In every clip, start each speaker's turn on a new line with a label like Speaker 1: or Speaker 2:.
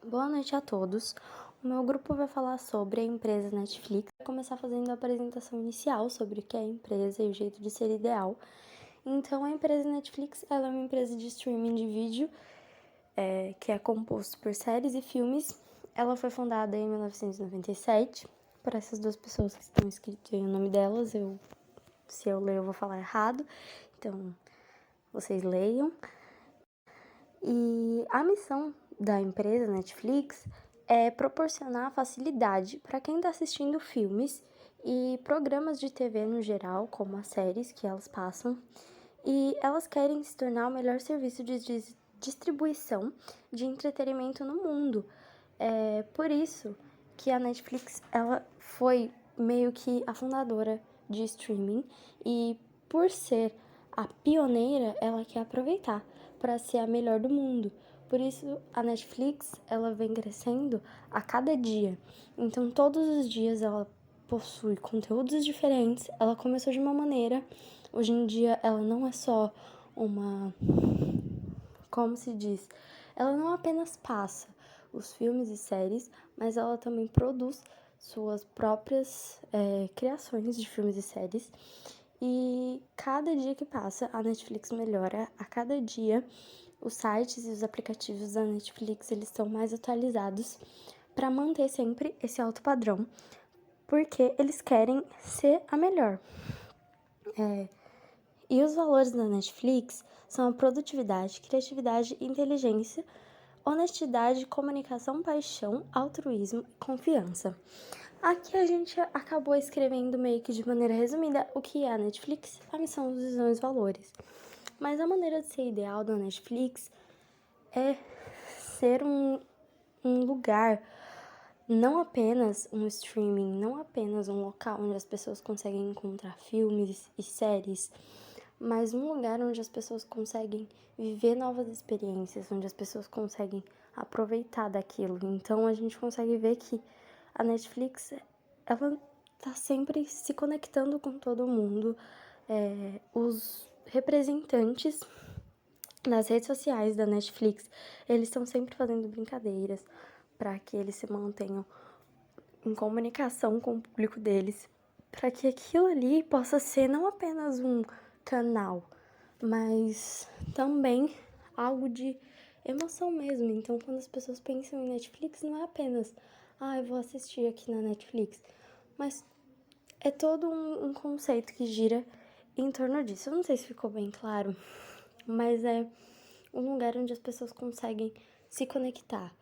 Speaker 1: Boa noite a todos. O meu grupo vai falar sobre a empresa Netflix. Vai começar fazendo a apresentação inicial sobre o que é a empresa e o jeito de ser ideal. Então, a empresa Netflix ela é uma empresa de streaming de vídeo que é composto por séries e filmes. Ela foi fundada em 1997 por essas duas pessoas que estão escritas aí o nome delas. Se eu ler, eu vou falar errado. Então, vocês leiam. E a missão da empresa Netflix é proporcionar facilidade para quem está assistindo filmes e programas de TV no geral, como as séries que elas passam, e elas querem se tornar o melhor serviço de distribuição de entretenimento no mundo. É por isso que a Netflix ela foi meio que a fundadora de streaming e por ser a pioneira, ela quer aproveitar para ser a melhor do mundo. Por isso, a Netflix, ela vem crescendo a cada dia. Então, todos os dias ela possui conteúdos diferentes. Ela começou de uma maneira, hoje em dia ela não é só uma, como se diz, ela não apenas passa os filmes e séries, mas ela também produz suas próprias criações de filmes e séries. E cada dia que passa, a Netflix melhora. A cada dia, os sites e os aplicativos da Netflix eles estão mais atualizados para manter sempre esse alto padrão, porque eles querem ser a melhor. E os valores da Netflix são a produtividade, criatividade, inteligência, honestidade, comunicação, paixão, altruísmo e confiança. Aqui a gente acabou escrevendo meio que de maneira resumida o que é a Netflix, a missão, os visões e valores. Mas a maneira de ser ideal da Netflix é ser um lugar, não apenas um streaming, não apenas um local onde as pessoas conseguem encontrar filmes e séries, mas um lugar onde as pessoas conseguem viver novas experiências, onde as pessoas conseguem aproveitar daquilo. Então a gente consegue ver que a Netflix, ela tá sempre se conectando com todo mundo. Os representantes nas redes sociais da Netflix, eles estão sempre fazendo brincadeiras para que eles se mantenham em comunicação com o público deles, para que aquilo ali possa ser não apenas um canal, mas também algo de emoção mesmo. Então, quando as pessoas pensam em Netflix, não é apenas, eu vou assistir aqui na Netflix, mas é todo um conceito que gira em torno disso. Eu não sei se ficou bem claro, mas é um lugar onde as pessoas conseguem se conectar.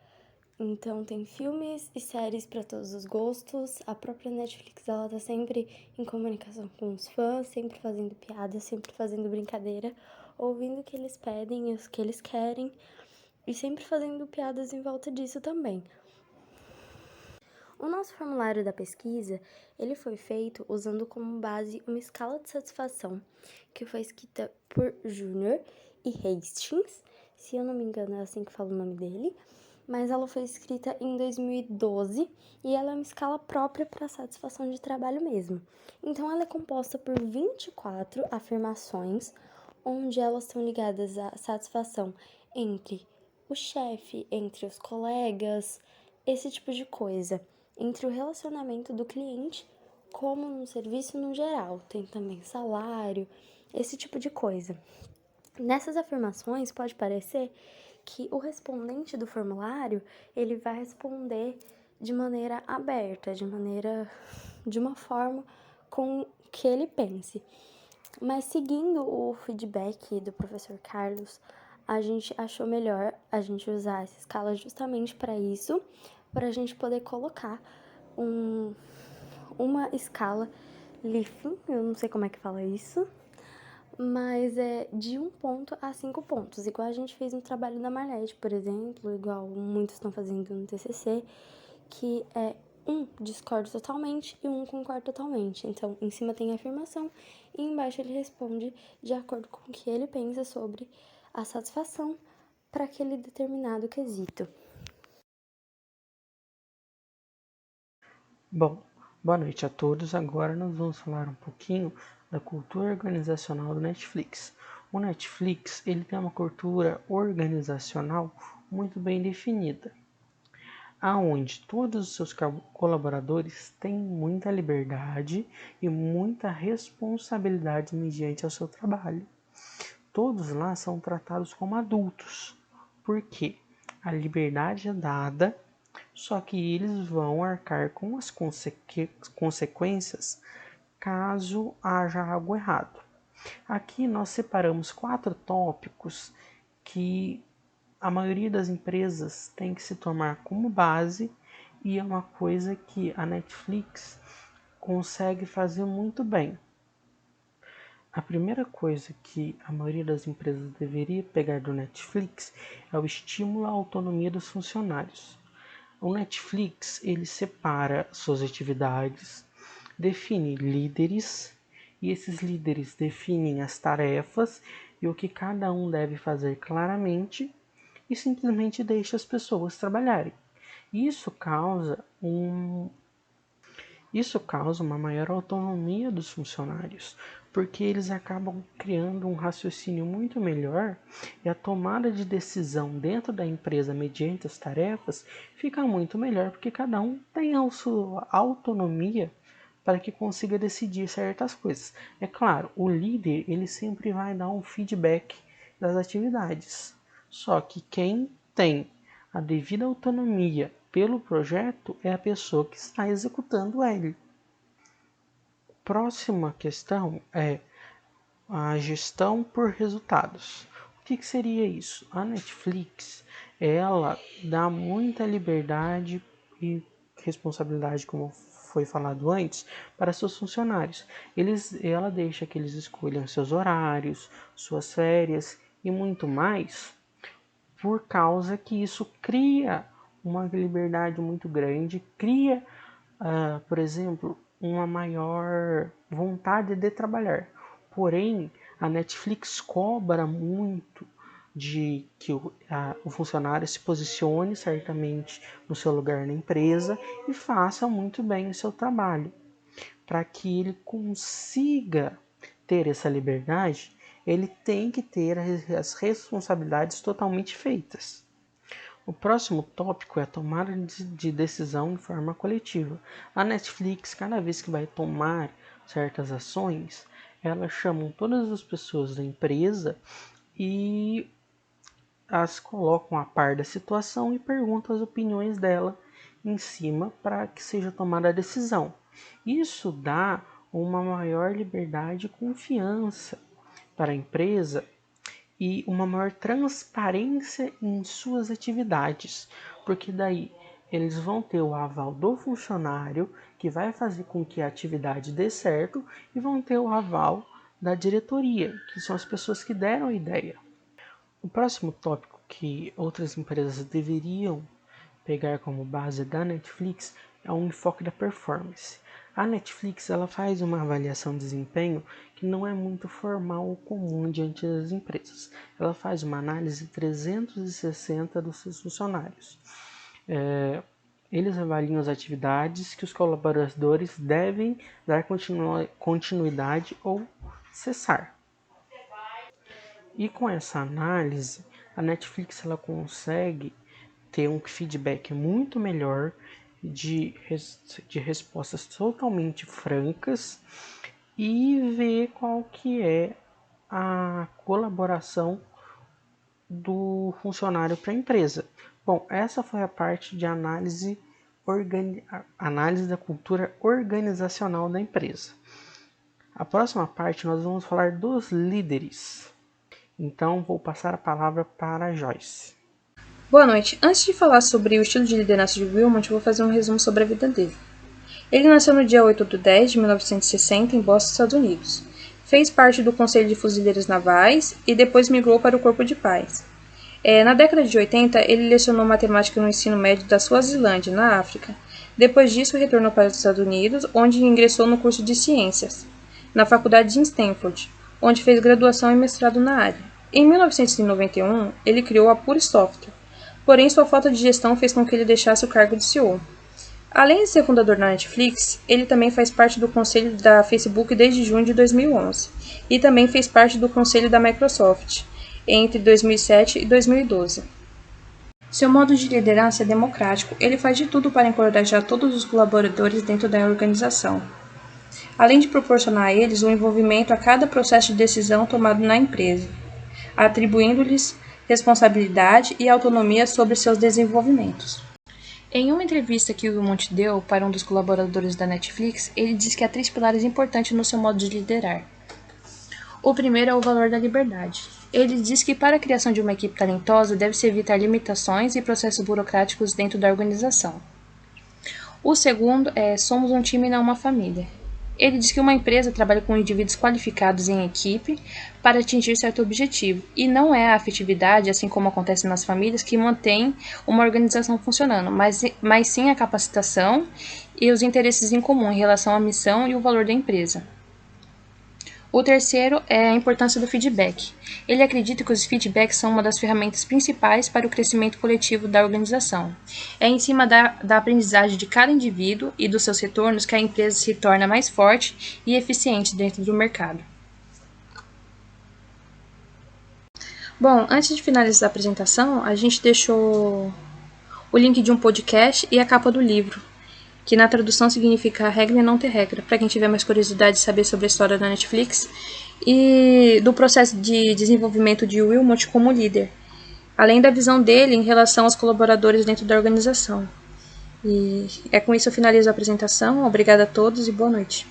Speaker 1: Então tem filmes e séries para todos os gostos. A própria Netflix ela tá sempre em comunicação com os fãs, sempre fazendo piada, sempre fazendo brincadeira, ouvindo o que eles pedem e os que eles querem e sempre fazendo piadas em volta disso também. O nosso formulário da pesquisa, ele foi feito usando como base uma escala de satisfação que foi escrita por Júnior e Hastings, se eu não me engano é assim que fala o nome dele, mas ela foi escrita em 2012 e ela é uma escala própria para satisfação de trabalho mesmo. Então ela é composta por 24 afirmações, onde elas estão ligadas à satisfação entre o chefe, entre os colegas, esse tipo de coisa entre o relacionamento do cliente como no serviço no geral. Tem também salário, esse tipo de coisa. Nessas afirmações pode parecer que o respondente do formulário, ele vai responder de maneira aberta, de uma forma com que ele pense. Mas seguindo o feedback do professor Carlos, a gente achou melhor a gente usar essa escala justamente para isso, para a gente poder colocar uma escala Lifting, eu não sei como é que fala isso, mas é de 1 ponto a 5 pontos, igual a gente fez no trabalho da Marlete, por exemplo, igual muitos estão fazendo no TCC, que é 1 discordo totalmente e 1 concordo totalmente. Então, em cima tem a afirmação e embaixo ele responde de acordo com o que ele pensa sobre a satisfação para aquele determinado quesito.
Speaker 2: Bom, boa noite a todos. Agora nós vamos falar um pouquinho da cultura organizacional do Netflix. O Netflix ele tem uma cultura organizacional muito bem definida. aonde todos os seus colaboradores têm muita liberdade e muita responsabilidade mediante ao seu trabalho. Todos lá são tratados como adultos, porque a liberdade é dada, só que eles vão arcar com as consequências caso haja algo errado. Aqui nós separamos 4 tópicos que a maioria das empresas tem que se tomar como base e é uma coisa que a Netflix consegue fazer muito bem. A primeira coisa que a maioria das empresas deveria pegar do Netflix é o estímulo à autonomia dos funcionários. O Netflix ele separa suas atividades, define líderes e esses líderes definem as tarefas e o que cada um deve fazer claramente e simplesmente deixa as pessoas trabalharem. Isso causa uma maior autonomia dos funcionários, porque eles acabam criando um raciocínio muito melhor e a tomada de decisão dentro da empresa mediante as tarefas fica muito melhor, porque cada um tem a sua autonomia para que consiga decidir certas coisas. É claro, o líder ele sempre vai dar um feedback das atividades, só que quem tem a devida autonomia pelo projeto é a pessoa que está executando ele. Próxima questão é a gestão por resultados. O que seria isso? A Netflix, ela dá muita liberdade e responsabilidade, como foi falado antes, para seus funcionários. Ela deixa que eles escolham seus horários, suas férias e muito mais, por causa que isso cria uma liberdade muito grande, cria, por exemplo, uma maior vontade de trabalhar. Porém, a Netflix cobra muito de que o funcionário se posicione certamente no seu lugar na empresa e faça muito bem o seu trabalho. Para que ele consiga ter essa liberdade, ele tem que ter as responsabilidades totalmente feitas. O próximo tópico é a tomada de decisão de forma coletiva. A Netflix, cada vez que vai tomar certas ações, ela chama todas as pessoas da empresa e as colocam a par da situação e perguntam as opiniões dela em cima para que seja tomada a decisão. Isso dá uma maior liberdade e confiança para a empresa e uma maior transparência em suas atividades, porque daí eles vão ter o aval do funcionário, que vai fazer com que a atividade dê certo, e vão ter o aval da diretoria, que são as pessoas que deram a ideia. O próximo tópico que outras empresas deveriam pegar como base da Netflix é o enfoque da performance. A Netflix ela faz uma avaliação de desempenho que não é muito formal ou comum diante das empresas. Ela faz uma análise 360 dos seus funcionários. Eles avaliam as atividades que os colaboradores devem dar continuidade ou cessar. E com essa análise, a Netflix ela consegue ter um feedback muito melhor de respostas totalmente francas e ver qual que é a colaboração do funcionário para a empresa. Bom, essa foi a parte de análise da cultura organizacional da empresa. A próxima parte nós vamos falar dos líderes. Então vou passar a palavra para a Joyce.
Speaker 3: Boa noite. Antes de falar sobre o estilo de liderança de Wilmot, vou fazer um resumo sobre a vida dele. Ele nasceu no dia 8 de 10 de 1960 em Boston, Estados Unidos. Fez parte do Conselho de Fuzileiros Navais e depois migrou para o Corpo de Paz. Na década de 80, ele lecionou matemática no ensino médio da Suazilândia, na África. Depois disso, retornou para os Estados Unidos, onde ingressou no curso de Ciências, na Faculdade de Stanford, onde fez graduação e mestrado na área. Em 1991, ele criou a Pure Software, porém sua falta de gestão fez com que ele deixasse o cargo de CEO. Além de ser fundador da Netflix, ele também faz parte do conselho da Facebook desde junho de 2011 e também fez parte do conselho da Microsoft entre 2007 e 2012. Seu modo de liderança é democrático. Ele faz de tudo para encorajar todos os colaboradores dentro da organização, além de proporcionar a eles um envolvimento a cada processo de decisão tomado na empresa, atribuindo-lhes responsabilidade e autonomia sobre seus desenvolvimentos. Em uma entrevista que o Wilmot deu para um dos colaboradores da Netflix, ele disse que há 3 pilares importantes no seu modo de liderar. O primeiro é o valor da liberdade. Ele diz que para a criação de uma equipe talentosa deve-se evitar limitações e processos burocráticos dentro da organização. O segundo é somos um time e não uma família. Ele diz que uma empresa trabalha com indivíduos qualificados em equipe para atingir certo objetivo, e não é a afetividade, assim como acontece nas famílias, que mantém uma organização funcionando, mas sim a capacitação e os interesses em comum em relação à missão e o valor da empresa. O terceiro é a importância do feedback. Ele acredita que os feedbacks são uma das ferramentas principais para o crescimento coletivo da organização. É em cima da aprendizagem de cada indivíduo e dos seus retornos que a empresa se torna mais forte e eficiente dentro do mercado. Bom, antes de finalizar a apresentação, a gente deixou o link de um podcast e a capa do livro, que na tradução significa regra e não ter regra, para quem tiver mais curiosidade de saber sobre a história da Netflix e do processo de desenvolvimento de Wilmot como líder, além da visão dele em relação aos colaboradores dentro da organização. E com isso eu finalizo a apresentação. Obrigada a todos e boa noite.